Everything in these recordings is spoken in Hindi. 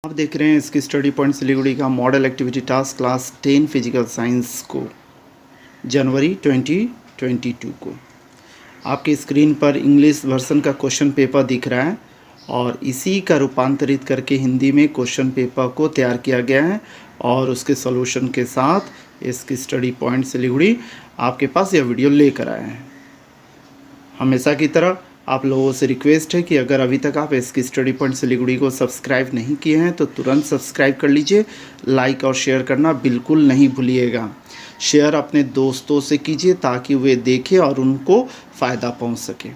आप देख रहे हैं इसकी स्टडी पॉइंट सिलीगुड़ी का model activity task class 10 physical science को जनवरी 2022 को आपकी स्क्रीन पर इंग्लिश वर्सन का क्वेश्चन पेपर दिख रहा है और इसी का रूपांतरित करके हिंदी में क्वेश्चन पेपर को तैयार किया गया है और उसके सॉल्यूशन के साथ इसकी स्टडी पॉइंट सिलीगुड़ी आपके पास यह वीडियो लेकर आए हैं। हमेशा की तरह आप लोगों से रिक्वेस्ट है कि अगर अभी तक आप इसकी स्टडी पॉइंट सिलीगुड़ी को सब्सक्राइब नहीं किए हैं तो तुरंत सब्सक्राइब कर लीजिए। लाइक और शेयर करना बिल्कुल नहीं भूलिएगा। शेयर अपने दोस्तों से कीजिए ताकि वे देखें और उनको फ़ायदा पहुंच सके।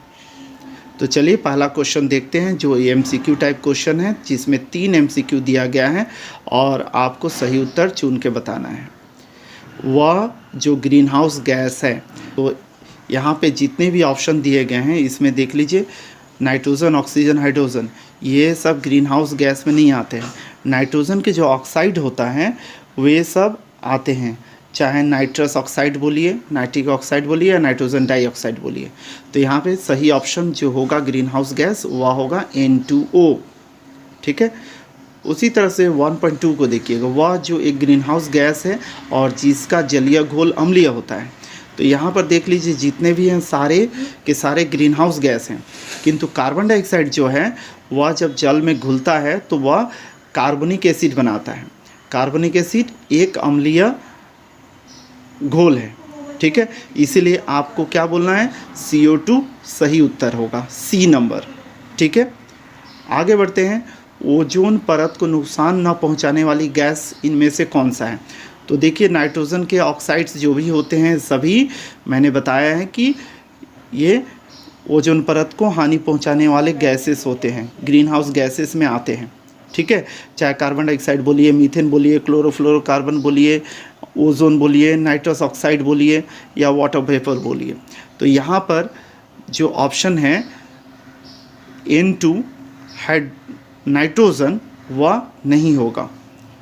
तो चलिए पहला क्वेश्चन देखते हैं जो MCQ टाइप क्वेश्चन है जिसमें 3 MCQ दिया गया है और आपको सही उत्तर चुन के बताना है। वह जो ग्रीन हाउस गैस है, तो यहाँ पे जितने भी ऑप्शन दिए गए हैं इसमें देख लीजिए, नाइट्रोजन, ऑक्सीजन, हाइड्रोजन, ये सब ग्रीन हाउस गैस में नहीं आते हैं। नाइट्रोजन के जो ऑक्साइड होता है वे सब आते हैं, चाहे नाइट्रस ऑक्साइड बोलिए, नाइट्रिक ऑक्साइड बोलिए या नाइट्रोजन डाइऑक्साइड बोलिए। तो यहाँ पे सही ऑप्शन जो होगा ग्रीन हाउस गैस वह होगा N2O। ठीक है। उसी तरह से 1.2 को देखिएगा, वह जो एक ग्रीन हाउस गैस है और जिसका जलीय घोल अम्लीय होता है। तो यहाँ पर देख लीजिए जितने भी हैं सारे के सारे ग्रीन हाउस गैस हैं, किंतु कार्बन डाइऑक्साइड जो है वह जब जल में घुलता है तो वह कार्बनिक एसिड बनाता है। कार्बनिक एसिड एक अम्लीय घोल है। ठीक है, इसीलिए आपको क्या बोलना है, CO2 सही उत्तर होगा, C नंबर। ठीक है, आगे बढ़ते हैं। ओजोन परत को नुकसान न पहुंचाने वाली गैस इनमें से कौन सा है? तो देखिए नाइट्रोजन के ऑक्साइड्स जो भी होते हैं सभी मैंने बताया है कि ये ओजोन परत को हानि पहुंचाने वाले गैसेस होते हैं, ग्रीन हाउस गैसेस में आते हैं। ठीक है, चाहे कार्बन डाइऑक्साइड बोलिए, मीथेन बोलिए, क्लोरोफ्लोरोकार्बन बोलिए, ओजोन बोलिए, नाइट्रस ऑक्साइड बोलिए या वाटर वेपर बोलिए। तो यहाँ पर जो ऑप्शन है N2 नाइट्रोजन वह नहीं होगा।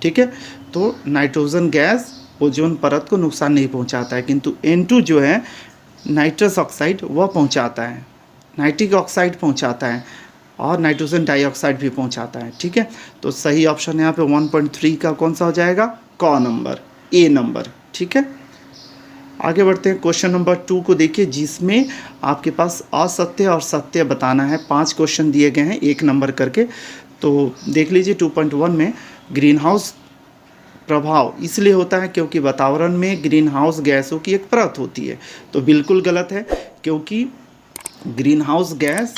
ठीक है, तो नाइट्रोजन गैस ओजोन परत को नुकसान नहीं पहुंचाता है, किंतु N2 जो है नाइट्रस ऑक्साइड वह पहुंचाता है, नाइट्रिक ऑक्साइड पहुंचाता है और नाइट्रोजन डाइऑक्साइड भी पहुंचाता है। ठीक है, तो सही ऑप्शन यहाँ पे 1.3 का कौन सा हो जाएगा, क नंबर, A नंबर। ठीक है, आगे बढ़ते हैं। क्वेश्चन नंबर 2 को देखिए जिसमें आपके पास असत्य और सत्य बताना है। 5 क्वेश्चन दिए गए हैं 1 नंबर करके। तो देख लीजिए 2.1 में ग्रीन हाउस प्रभाव इसलिए होता है क्योंकि वातावरण में ग्रीन हाउस गैसों की एक परत होती है। तो बिल्कुल गलत है, क्योंकि ग्रीन हाउस गैस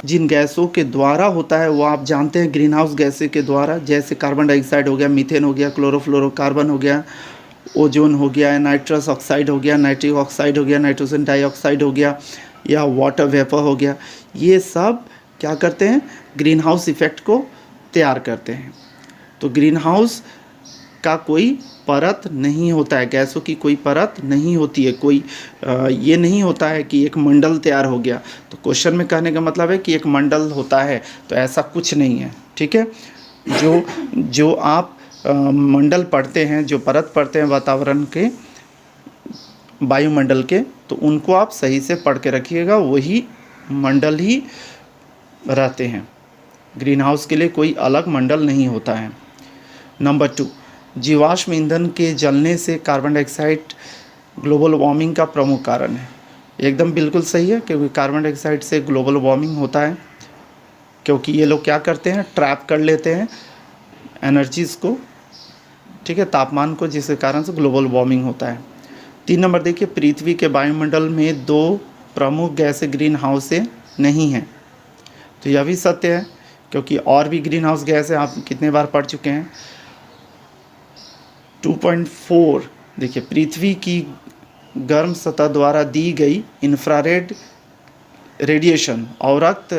जिन गैसों के द्वारा होता है वो आप जानते हैं, ग्रीन हाउस गैसों के द्वारा जैसे कार्बन डाइऑक्साइड हो गया, मीथेन हो गया, क्लोरोफ्लोरोकार्बन हो गया, ओजोन हो गया, नाइट्रस ऑक्साइड हो गया, नाइट्रिक ऑक्साइड हो गया, नाइट्रोजन डाइऑक्साइड हो गया या वाटर वेपर हो गया। ये सब क्या करते हैं, ग्रीन हाउस इफेक्ट को तैयार करते हैं। तो ग्रीन हाउस का कोई परत नहीं होता है, गैसों की कोई परत नहीं होती है, कोई ये नहीं होता है कि एक मंडल तैयार हो गया। तो क्वेश्चन में कहने का मतलब है कि एक मंडल होता है, तो ऐसा कुछ नहीं है। ठीक है, जो आप मंडल पढ़ते हैं, जो परत पढ़ते हैं वातावरण के, वायुमंडल के, तो उनको आप सही से पढ़ के रखिएगा, वही मंडल ही रहते हैं। ग्रीन हाउस के लिए कोई अलग मंडल नहीं होता है। नंबर 2, जीवाश्म ईंधन के जलने से कार्बन डाइऑक्साइड ग्लोबल वार्मिंग का प्रमुख कारण है। एकदम बिल्कुल सही है, क्योंकि कार्बन डाइऑक्साइड से ग्लोबल वार्मिंग होता है, क्योंकि ये लोग क्या करते हैं, ट्रैप कर लेते हैं एनर्जीज़ को, ठीक है, तापमान को, जिसके कारण से ग्लोबल वार्मिंग होता है। 3 नंबर देखिए, पृथ्वी के वायुमंडल में 2 प्रमुख गैसें ग्रीन हाउस से नहीं हैं। तो यह भी सत्य है, क्योंकि और भी ग्रीन हाउस गैस है, आप कितने बार पढ़ चुके हैं। 2.4 देखिए, पृथ्वी की गर्म सतह द्वारा दी गई इंफ्रारेड रेडिएशन और रक्त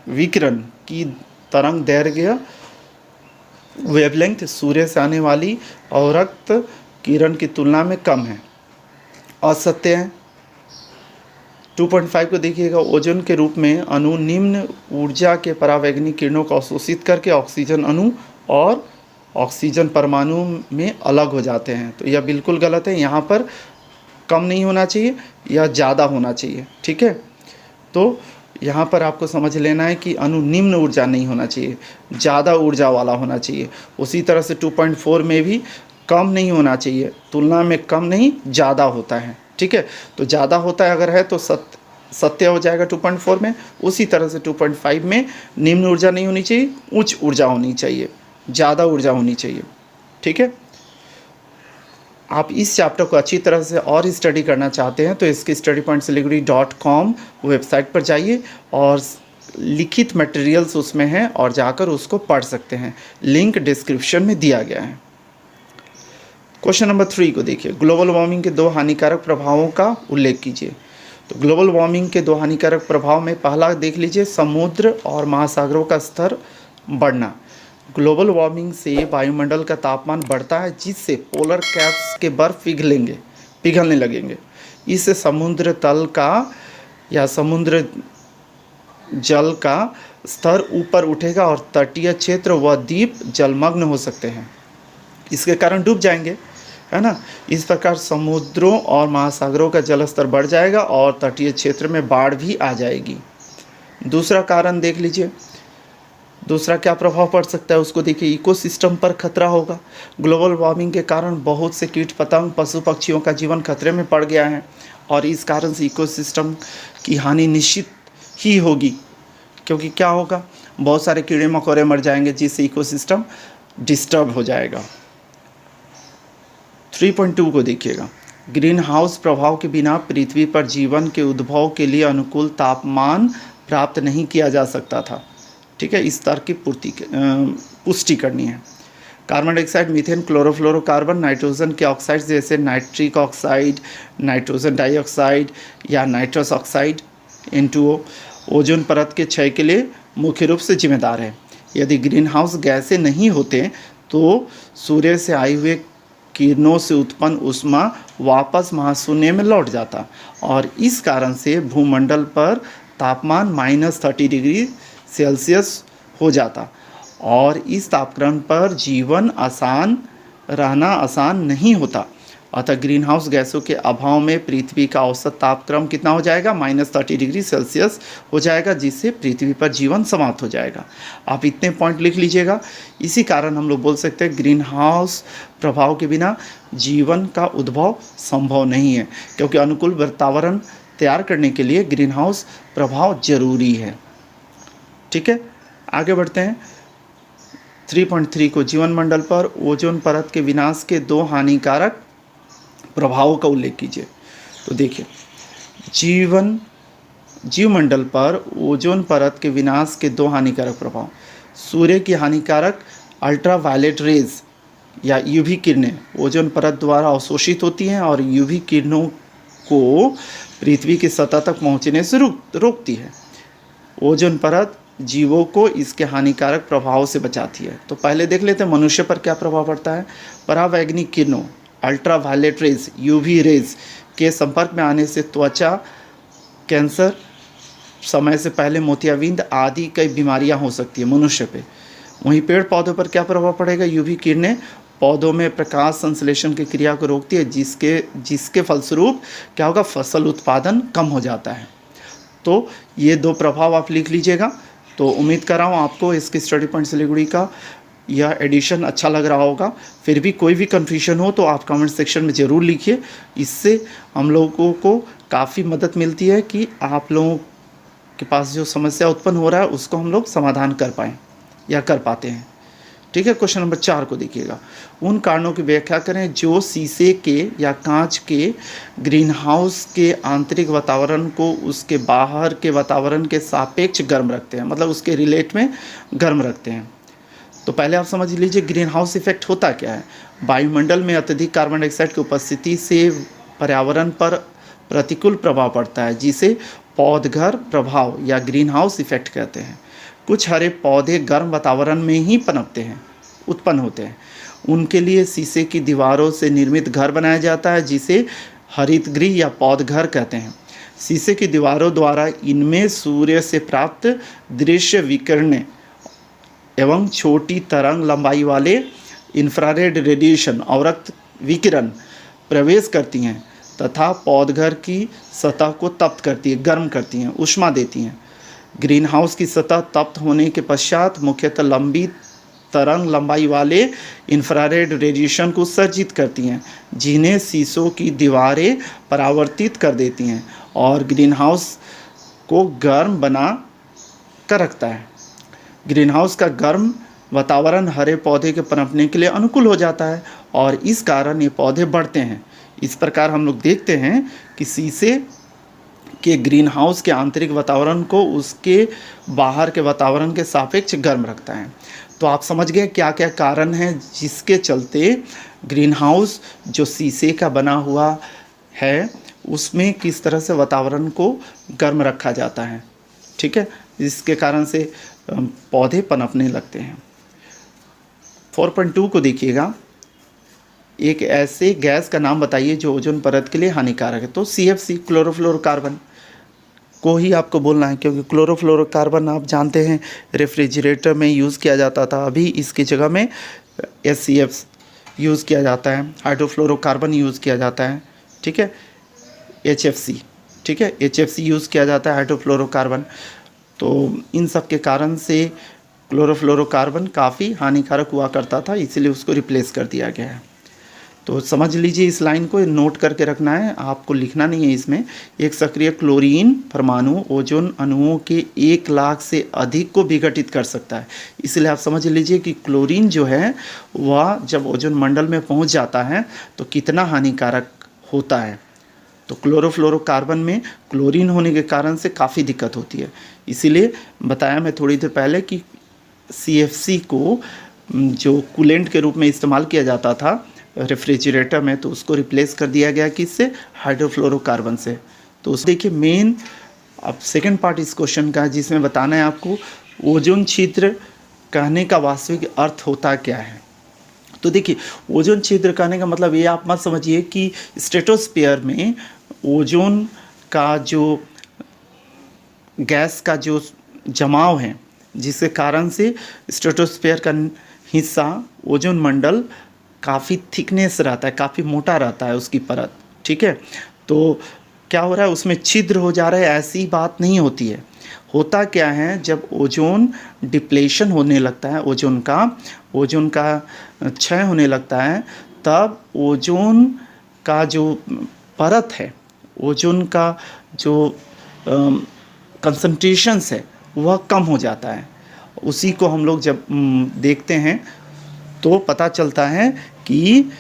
विकिरण की तरंग दैर्घ्य वेवलेंथ सूर्य से आने वाली और रक्त किरण की तुलना में कम है। असत्य है। 2.5 को देखिएगा, ओजोन के रूप में अणु निम्न ऊर्जा के परावैंगनिक किरणों को अवशोषित करके ऑक्सीजन अणु और ऑक्सीजन परमाणु में अलग हो जाते हैं। तो यह बिल्कुल गलत है, यहाँ पर कम नहीं होना चाहिए या ज़्यादा होना चाहिए। ठीक है, तो यहाँ पर आपको समझ लेना है कि अणु निम्न ऊर्जा नहीं होना चाहिए, ज़्यादा ऊर्जा वाला होना चाहिए। उसी तरह से 2.4 में भी कम नहीं होना चाहिए, तुलना में कम नहीं ज़्यादा होता है, ठीक है। तो ज़्यादा होता है अगर है तो सत्य हो जाएगा 2.4 में। उसी तरह से 2.5 में निम्न ऊर्जा नहीं होनी चाहिए, उच्च ऊर्जा होनी चाहिए, ज़्यादा ऊर्जा होनी चाहिए, ठीक है। आप इस चैप्टर को अच्छी तरह से और स्टडी करना चाहते हैं तो इसके studypointsiliguri.com वेबसाइट पर जाइए और लिखित मटेरियल्स उसमें हैं और जाकर उसको पढ़ सकते हैं, लिंक डिस्क्रिप्शन में दिया गया है। क्वेश्चन नंबर 3 को देखिए, ग्लोबल वार्मिंग के 2 हानिकारक प्रभावों का उल्लेख कीजिए। तो ग्लोबल वार्मिंग के 2 हानिकारक प्रभाव में पहला देख लीजिए, समुद्र और महासागरों का स्तर बढ़ना। ग्लोबल वार्मिंग से वायुमंडल का तापमान बढ़ता है जिससे पोलर कैप्स के बर्फ पिघलने लगेंगे। इससे समुद्र तल का या समुद्र जल का स्तर ऊपर उठेगा और तटीय क्षेत्र व द्वीप जलमग्न हो सकते हैं, इसके कारण डूब जाएंगे, है ना। इस प्रकार समुद्रों और महासागरों का जल स्तर बढ़ जाएगा और तटीय क्षेत्र में बाढ़ भी आ जाएगी। दूसरा कारण देख लीजिए, दूसरा क्या प्रभाव पड़ सकता है उसको देखिए, इकोसिस्टम पर खतरा होगा। ग्लोबल वार्मिंग के कारण बहुत से कीट पतंग पशु पक्षियों का जीवन खतरे में पड़ गया है और इस कारण से इकोसिस्टम की हानि निश्चित ही होगी, क्योंकि क्या होगा, बहुत सारे कीड़े मकोड़े मर जाएंगे जिससे इकोसिस्टम डिस्टर्ब हो जाएगा। 3.2 को देखिएगा, ग्रीन हाउस प्रभाव के बिना पृथ्वी पर जीवन के उद्भव के लिए अनुकूल तापमान प्राप्त नहीं किया जा सकता था, ठीक है। इस तरह की पुष्टि करनी है। Carbon dioxide, methane, chlorofluorocarbon, nitrogen के ऑक्साइड जैसे नाइट्रिक ऑक्साइड, नाइट्रोजन डाइऑक्साइड या नाइट्रस ऑक्साइड N2O ओजोन परत के क्षय के लिए मुख्य रूप से जिम्मेदार है। यदि ग्रीन हाउस गैसें नहीं होते तो सूर्य से आए हुए किरणों से उत्पन्न ऊष्मा वापस महाशून्य में लौट जाता और इस कारण से भूमंडल पर तापमान -30 डिग्री सेल्सियस हो जाता और इस तापक्रम पर जीवन रहना आसान नहीं होता। अतः ग्रीन हाउस गैसों के अभाव में पृथ्वी का औसत तापक्रम कितना हो जाएगा, -30 डिग्री सेल्सियस हो जाएगा, जिससे पृथ्वी पर जीवन समाप्त हो जाएगा। आप इतने पॉइंट लिख लीजिएगा। इसी कारण हम लोग बोल सकते हैं ग्रीन हाउस प्रभाव के बिना जीवन का उद्भव संभव नहीं है, क्योंकि अनुकूल वातावरण तैयार करने के लिए ग्रीन हाउस प्रभाव जरूरी है, ठीक है। आगे बढ़ते हैं। 3.3 को, जीवन मंडल पर ओजोन परत के विनाश के 2 हानिकारक प्रभावों का उल्लेख कीजिए। तो देखिए, जीवमंडल पर ओजोन परत के विनाश के 2 हानिकारक प्रभाव, सूर्य की हानिकारक अल्ट्रावायलेट रेज या यूवी किरणें ओजोन परत द्वारा अवशोषित होती हैं और यूवी किरणों को पृथ्वी की सतह तक पहुंचने से रोकती है। ओजोन परत जीवों को इसके हानिकारक प्रभाव से बचाती है। तो पहले देख लेते हैं मनुष्य पर क्या प्रभाव पड़ता है। परावैंगनिक किरणों अल्ट्रावायलेट रेज यूवी रेज के संपर्क में आने से त्वचा कैंसर, समय से पहले मोतियाबिंद आदि कई बीमारियां हो सकती है मनुष्य पे। वहीं पेड़ पौधों पर क्या प्रभाव पड़ेगा, यूवी किरणें पौधों में प्रकाश संश्लेषण की क्रिया को रोकती है, जिसके फलस्वरूप क्या होगा, फसल उत्पादन कम हो जाता है। तो ये 2 प्रभाव आप लिख लीजिएगा। तो उम्मीद कर रहा हूँ आपको इसके स्टडी पॉइंट सिलीगुड़ी का यह एडिशन अच्छा लग रहा होगा। फिर भी कोई भी कन्फ्यूजन हो तो आप कमेंट सेक्शन में ज़रूर लिखिए। इससे हम लोगों को काफ़ी मदद मिलती है कि आप लोगों के पास जो समस्या उत्पन्न हो रहा है उसको हम लोग समाधान कर पाएँ या कर पाते हैं, ठीक है। क्वेश्चन नंबर 4 को देखिएगा, उन कारणों की व्याख्या करें जो शीशे के या कांच के ग्रीन हाउस के आंतरिक वातावरण को उसके बाहर के वातावरण के सापेक्ष गर्म रखते हैं, मतलब उसके रिलेट में गर्म रखते हैं। तो पहले आप समझ लीजिए ग्रीन हाउस इफेक्ट होता क्या है। वायुमंडल में अत्यधिक कार्बन डाइऑक्साइड की उपस्थिति से पर्यावरण पर प्रतिकूल प्रभाव पड़ता है, जिसे पौधघर प्रभाव या ग्रीन हाउस इफेक्ट कहते हैं। कुछ हरे पौधे गर्म वातावरण में ही उत्पन्न होते हैं। उनके लिए शीशे की दीवारों से निर्मित घर बनाया जाता है, जिसे हरितगृह या पौधघर कहते हैं। शीशे की दीवारों द्वारा इनमें सूर्य से प्राप्त दृश्य विकिरणें एवं छोटी तरंग लंबाई वाले इंफ्रारेड रेडिएशन और रक्त विकिरण प्रवेश करती हैं तथा पौधघर की सतह को तप्त करती है, गर्म करती हैं, ऊष्मा देती हैं। ग्रीन हाउस की सतह तप्त होने के पश्चात मुख्यतः लंबी तरंग लंबाई वाले इंफ्रारेड रेडिएशन को उत्सर्जित करती हैं, जिन्हें शीशों की दीवारें परावर्तित कर देती हैं और ग्रीन हाउस को गर्म बना कर रखता है। ग्रीन हाउस का गर्म वातावरण हरे पौधे के पनपने के लिए अनुकूल हो जाता है और इस कारण ये पौधे बढ़ते हैं। इस प्रकार हम लोग देखते हैं कि शीशे के ग्रीन हाउस के आंतरिक वातावरण को उसके बाहर के वातावरण के सापेक्ष गर्म रखता है। तो आप समझ गए क्या क्या कारण हैं जिसके चलते ग्रीन हाउस जो शीशे का बना हुआ है उसमें किस तरह से वातावरण को गर्म रखा जाता है। ठीक है, इसके कारण से पौधे पनपने लगते हैं। 4.2 को देखिएगा, एक ऐसे गैस का नाम बताइए जो ओजोन परत के लिए हानिकारक है। तो CFC क्लोरोफ्लोरोकार्बन को ही आपको बोलना है, क्योंकि क्लोरोफ्लोरोकार्बन आप जानते हैं रेफ्रिजरेटर में यूज़ किया जाता था, अभी इसकी जगह में SCF यूज़ किया जाता है, हाइड्रोफ्लोरोकार्बन यूज़ किया जाता है। ठीक है, HFC, ठीक है, HFC यूज़ किया जाता है, हाइड्रोफ्लोरोकार्बन। तो इन सब के कारण से क्लोरोफ्लोरोकार्बन काफ़ी हानिकारक हुआ करता था, इसीलिए उसको रिप्लेस कर दिया गया है। तो समझ लीजिए, इस लाइन को नोट करके रखना है, आपको लिखना नहीं है इसमें। एक सक्रिय क्लोरीन परमाणु ओजोन अणुओं के 1 लाख से अधिक को विघटित कर सकता है। इसलिए आप समझ लीजिए कि क्लोरीन जो है वह जब ओजोन मंडल में पहुंच जाता है तो कितना हानिकारक होता है। तो क्लोरोफ्लोरोकार्बन में क्लोरीन होने के कारण से काफ़ी दिक्कत होती है। इसीलिए बताया मैं थोड़ी देर पहले कि CFC को जो कूलेंट के रूप में इस्तेमाल किया जाता था रेफ्रिजरेटर में, तो उसको रिप्लेस कर दिया गया किससे, हाइड्रोफ्लोरोकार्बन से। तो उस देखिए मेन अब सेकंड पार्ट इस क्वेश्चन का है जिसमें बताना है आपको ओजोन छिद्र कहने का वास्तविक अर्थ होता क्या है। तो देखिए, ओजोन छिद्र कहने का मतलब ये आप मत समझिए कि स्ट्रेटोस्फीयर में ओजोन का जो गैस का जो जमाव है जिसके कारण से स्ट्रेटोस्फीयर का हिस्सा ओजोन मंडल काफ़ी थिकनेस रहता है, काफ़ी मोटा रहता है उसकी परत। ठीक है, तो क्या हो रहा है उसमें छिद्र हो जा रहा है, ऐसी बात नहीं होती है। होता क्या है, जब ओजोन डिप्लेशन होने लगता है, ओजोन का क्षय होने लगता है, तब ओजोन का जो परत है, ओजोन का जो कंसंट्रेशंस है वह कम हो जाता है। उसी को हम लोग जब देखते हैं तो पता चलता है कि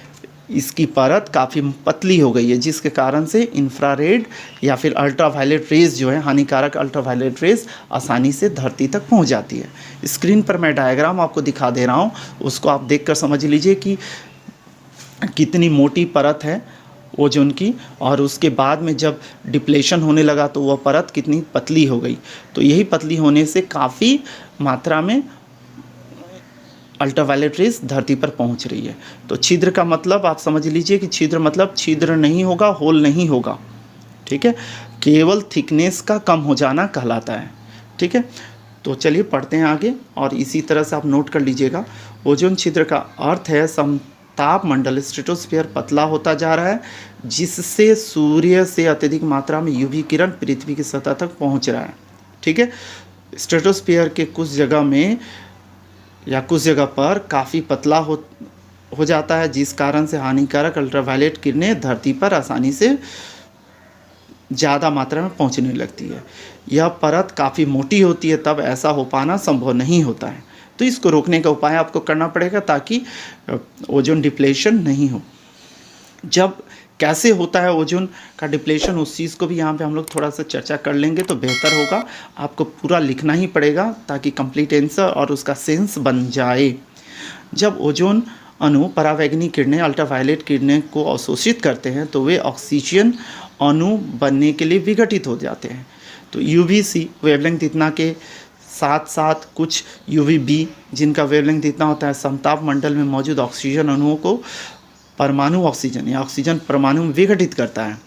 इसकी परत काफ़ी पतली हो गई है, जिसके कारण से इंफ्रारेड या फिर अल्ट्रावायलेट रेज जो है, हानिकारक अल्ट्रावायलेट रेज आसानी से धरती तक पहुंच जाती है। स्क्रीन पर मैं डायग्राम आपको दिखा दे रहा हूं, उसको आप देखकर समझ लीजिए कि कितनी मोटी परत है ओजोन की, और उसके बाद में जब डिप्लेशन होने लगा तो वह परत कितनी पतली हो गई। तो यही पतली होने से काफ़ी मात्रा में अल्ट्रावायलेट रेज धरती पर पहुंच रही है। तो छिद्र का मतलब आप समझ लीजिए कि छिद्र मतलब छिद्र नहीं होगा, होल नहीं होगा। ठीक है, केवल थिकनेस का कम हो जाना कहलाता है। ठीक है, तो चलिए पढ़ते हैं आगे, और इसी तरह से आप नोट कर लीजिएगा। ओजोन छिद्र का अर्थ है समताप मंडल स्ट्रेटोस्फीयर पतला होता जा रहा है, जिससे सूर्य से अत्यधिक मात्रा में UV किरण पृथ्वी की सतह तक पहुँच रहा है। ठीक है, स्ट्रेटोस्फीयर के कुछ जगह में या कुछ जगह पर काफ़ी पतला हो जाता है, जिस कारण से हानिकारक अल्ट्रावायलेट किरणें धरती पर आसानी से ज़्यादा मात्रा में पहुंचने लगती है। यह परत काफ़ी मोटी होती है, तब ऐसा हो पाना संभव नहीं होता है। तो इसको रोकने का उपाय आपको करना पड़ेगा ताकि ओजोन डिप्लेशन नहीं हो। जब कैसे होता है ओजोन का डिप्लेशन, उस चीज़ को भी यहाँ पे हम लोग थोड़ा सा चर्चा कर लेंगे तो बेहतर होगा। आपको पूरा लिखना ही पड़ेगा ताकि कंप्लीट आंसर और उसका सेंस बन जाए। जब ओजोन अणु परावैंगनी किरणें अल्ट्रावायलेट किरणें को अवशोषित करते हैं तो वे ऑक्सीजन अणु बनने के लिए विघटित हो जाते हैं। तो UVC वेवलेंथ इतना के साथ साथ कुछ UVB जिनका वेवलेंथ इतना होता है, समताप मंडल में मौजूद ऑक्सीजन अणुओं को परमाणु ऑक्सीजन या ऑक्सीजन परमाणु में विघटित करता है।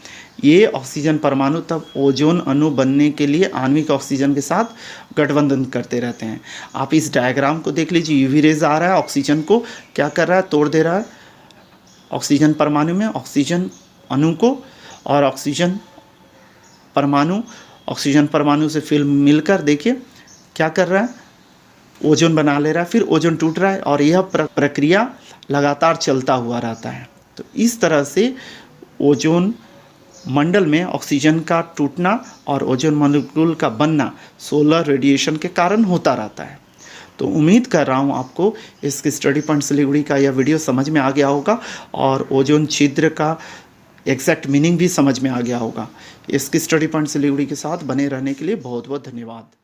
ये ऑक्सीजन परमाणु तब ओजोन अणु बनने के लिए आणविक ऑक्सीजन के साथ गठबंधन करते रहते हैं। आप इस डायग्राम को देख लीजिए, UV रेज आ रहा है, ऑक्सीजन को क्या कर रहा है, तोड़ दे रहा है ऑक्सीजन परमाणु में, ऑक्सीजन अणु को, और ऑक्सीजन परमाणु ऑक्सीजन परमाणु से फिल्म मिलकर देखिए क्या कर रहा है, ओजोन बना ले रहा है, फिर ओजोन टूट रहा है और यह प्रक्रिया लगातार चलता हुआ रहता है। तो इस तरह से ओजोन मंडल में ऑक्सीजन का टूटना और ओजोन मॉलिक्यूल का बनना सोलर रेडिएशन के कारण होता रहता है। तो उम्मीद कर रहा हूँ आपको इसकी स्टडी पॉइंट सिलीगुड़ी का यह वीडियो समझ में आ गया होगा और ओजोन छिद्र का एग्जैक्ट मीनिंग भी समझ में आ गया होगा। इसकी स्टडी पॉइंट सिलीगुड़ी के साथ बने रहने के लिए बहुत बहुत धन्यवाद।